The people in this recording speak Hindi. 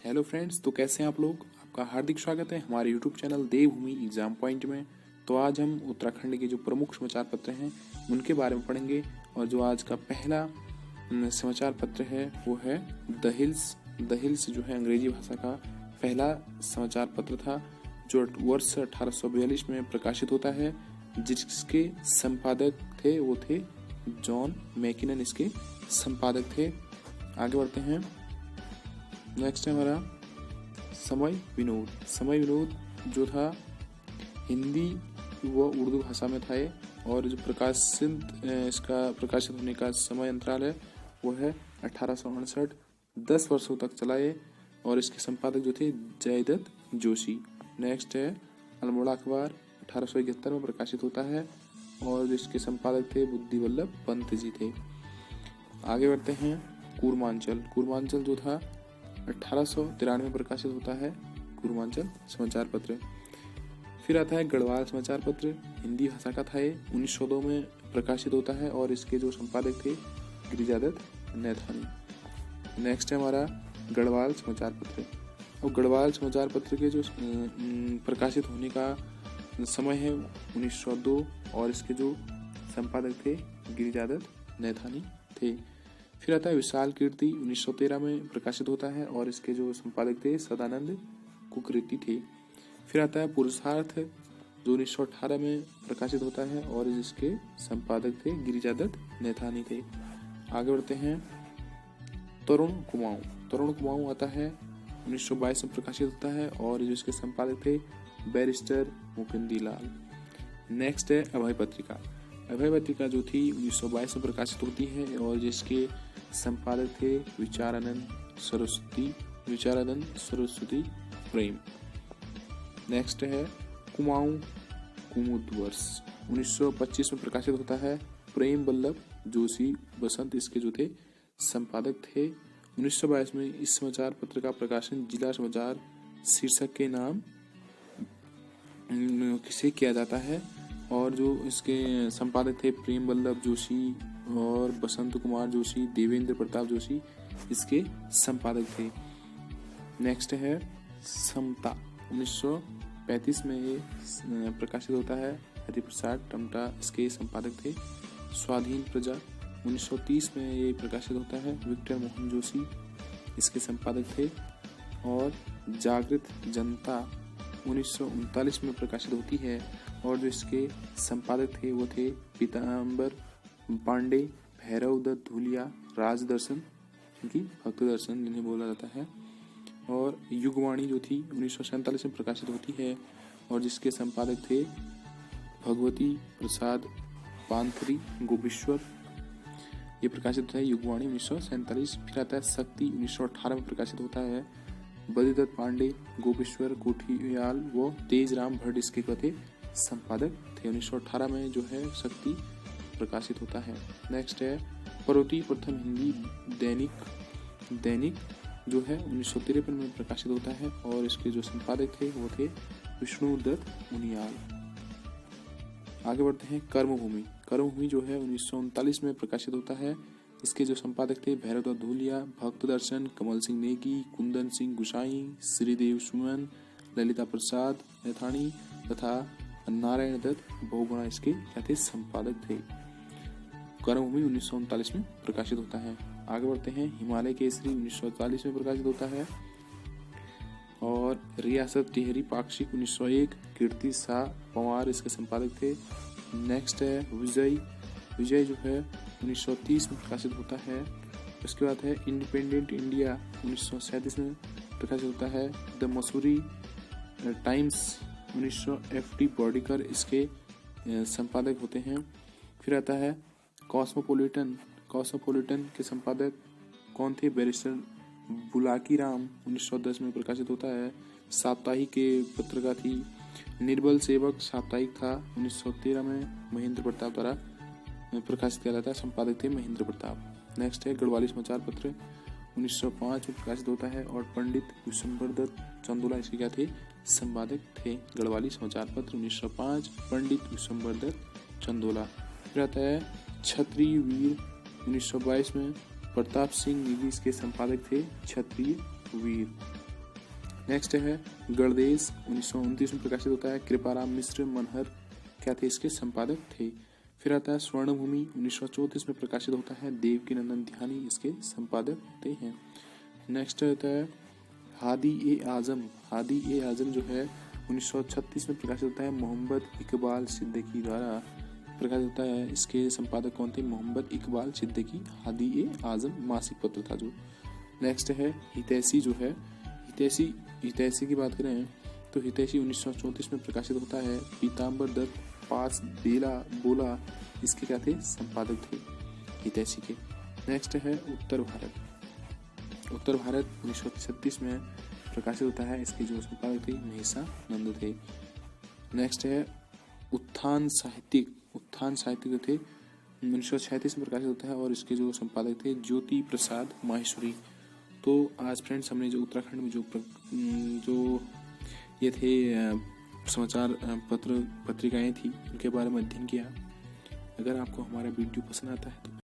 हेलो फ्रेंड्स, तो कैसे हैं आप लोग। आपका हार्दिक स्वागत है हमारे यूट्यूब चैनल देवभूमि एग्जाम पॉइंट में। तो आज हम उत्तराखंड के जो प्रमुख समाचार पत्र हैं उनके बारे में पढ़ेंगे। और जो आज का पहला समाचार पत्र है वो है द हिल्स। द हिल्स जो है अंग्रेजी भाषा का पहला समाचार पत्र था जो वर्ष 1842 में प्रकाशित होता है, जिसके संपादक थे वो थे जॉन मैकिनन, इसके संपादक थे। आगे बढ़ते हैं। नेक्स्ट है हमारा समय विनोद। समय विनोद जो था हिंदी व उर्दू भाषा में था और जो इसका प्रकाशित होने का समय अंतराल है वो है 1868। 10 वर्षों तक चला और इसके संपादक जो थे जयदत्त जोशी। नेक्स्ट है अल्मोड़ा अखबार, 1871 में प्रकाशित होता है और जिसके संपादक थे बुद्धि वल्लभ पंत जी थे। आगे बढ़ते हैं। कूर्मांचल। कूर्मांचल जो था 1893 में प्रकाशित होता है कूर्मांचल समाचार पत्र। फिर आता है गढ़वाल समाचार पत्र, हिंदी भाषा का था। 1902 में प्रकाशित होता है और इसके जो संपादक थे गिरिजादत्त नैथानी। नेक्स्ट है हमारा गढ़वाल समाचार पत्र। और गढ़वाल समाचार पत्र के जो प्रकाशित होने का समय है 1902 और इसके जो संपादक थे गिरिजादत्त नैथानी थे। फिर आता है विशाल कीर्ति, 1913 में प्रकाशित होता है और इसके जो संपादक थे सदानंद कुकरेती थे। फिर आता है पुरुषार्थ, जो 1918 में प्रकाशित होता है और जिसके संपादक थे गिरिजादत्त नैथानी थे। आगे बढ़ते हैं। तरुण कुमाऊं। तरुण कुमाऊं आता है 1922 में प्रकाशित होता है और जिसके संपादक थे बैरिस्टर मुकुंदी लाल। नेक्स्ट है अभय पत्रिका। अभय पत्रिका जो थी 1922 में प्रकाशित होती है और जिसके संपादक थे विचारानंद सरस्वती प्रेम। नेक्स्ट है कुमाऊं कुमुदवर्ष, 1925 में प्रकाशित होता है। प्रेम वल्लभ जोशी बसंत इसके जो थे संपादक थे। 1922 में इस समाचार पत्र का प्रकाशन जिला समाचार शीर्षक के नाम से किया जाता है और जो इसके संपादक थे प्रेम वल्लभ जोशी और बसंत कुमार जोशी, देवेंद्र प्रताप जोशी इसके संपादक थे। नेक्स्ट है समता, 1935 में ये प्रकाशित होता है। हरिप्रसाद टमटा इसके संपादक थे। स्वाधीन प्रजा, 1930 में ये प्रकाशित होता है। विक्टर मोहन जोशी इसके संपादक थे। और जागृत जनता 1939 में प्रकाशित होती है और जो इसके संपादक थे वो थे पीताम्बर पांडे, भैरव दत्त धूलिया, राजदर्शन की भक्त दर्शन जिन्हें बोला जाता है। और युगवाणी जो थी 1947 में प्रकाशित होती है और जिसके संपादक थे भगवती प्रसाद पांथरी गोपेश्वर, ये प्रकाशित होता है युगवाणी 1947। फिर आता है शक्ति, 1918 में प्रकाशित होता है। बद्रीदत्त पांडे, गोपेश्वर कोठियाल व तेजराम भट्ट इसके थे संपादक थे। 1918 में जो है शक्ति प्रकाशित होता है। नेक्स्ट है परोती, प्रथम हिंदी दैनिक जो है 1953 में प्रकाशित होता है और इसके जो संपादक थे वो थे विष्णुदत्त मुनियाल। आगे बढ़ते हैं। कर्मभूमि। कर्मभूमि जो है 1939 में प्रकाशित होता है। इसके जो संपादक थे भैरव दत्त धूलिया, भक्त दर्शन, कमल सिंह नेगी, कुंदन सिंह गुसाई, श्रीदेव सुमन, ललिता प्रसाद नैथानी तथा नारायण दत्त बहुगुणा इसके थे संपादक थे। कर्मभूमि 1939 में प्रकाशित होता है। आगे बढ़ते हैं। हिमालय केसरी 1940 में प्रकाशित होता है और रियासत टिहरी पाक्षिक 1901, कीर्ति शाह पंवार इसके संपादक थे। नेक्स्ट है विजय जो है 1930 में प्रकाशित होता है। उसके बाद है इंडिपेंडेंट इंडिया 1937 में प्रकाशित होता है। द मसूरी टाइम्स 1950 बॉडीकर इसके संपादक होते हैं। फिर आता है कॉस्मोपॉलिटन के संपादक कौन थे? बैरिस्टर बुलाकी राम, 1910 में प्रकाशित होता है। साप्ताहिक के पत्रिका थी। निर्बल सेवक साप्ताहिक था, 1913 में महेंद्र प्रताप द्वारा प्रकाशित किया जाता है। संपादक थे महेंद्र प्रताप। नेक्स्ट है गढ़वाली समाचार पत्र, 1905 में प्रकाशित होता है और पंडित विशंबर दत्त चंदोला इसके क्या थे? संपादक थे। गढ़वाली समाचार पत्र 1905, पंडित विशंबर दत्त चंदोला। फिर आता है क्षत्रिय वीर, 1922 में प्रताप सिंह नेगी इसके संपादक थे। क्षत्रिय वीर। नेक्स्ट है गणदेश 1929 में प्रकाशित होता है। कृपाराम मिश्र मनहर क्या थे, इसके संपादक थे। फिर आता है स्वर्णभूमि 1934 में प्रकाशित होता है। देवकीनंदन ध्यानी इसके संपादक होते हैं। नेक्स्ट आता है हादी ए आजम। हादी ए आजम जो है 1936 में प्रकाशित होता है। मोहम्मद इकबाल सिद्दीकी द्वारा प्रकाशित होता है। इसके संपादक कौन थे, मोहम्मद इकबाल सिद्दीकी। हादी ए आजम मासिक पत्र था जो। नेक्स्ट है हितैषी जो है, हितैषी की बात करें तो हितैषी 1934 में प्रकाशित होता है। पीताम्बर दत्त पास बेला बोला इसके क्या थे, संपादक थे हितैषी के। नेक्स्ट है उत्तर भारत। उत्तर भारत 1936 में प्रकाशित होता है। इसके जो संपादक थे महिषानंद थे। नेक्स्ट है उत्थान साहित्यिक। उत्थान साहित्यिक जो थे 1936 में प्रकाशित होता है और इसके जो संपादक थे ज्योति प्रसाद माहेश्वरी। तो आज फ्रेंड्स हमने जो उत्तराखंड में जो ये थे समाचार पत्रिकाएं थी उनके बारे में अध्ययन किया। अगर आपको हमारा वीडियो पसंद आता है तो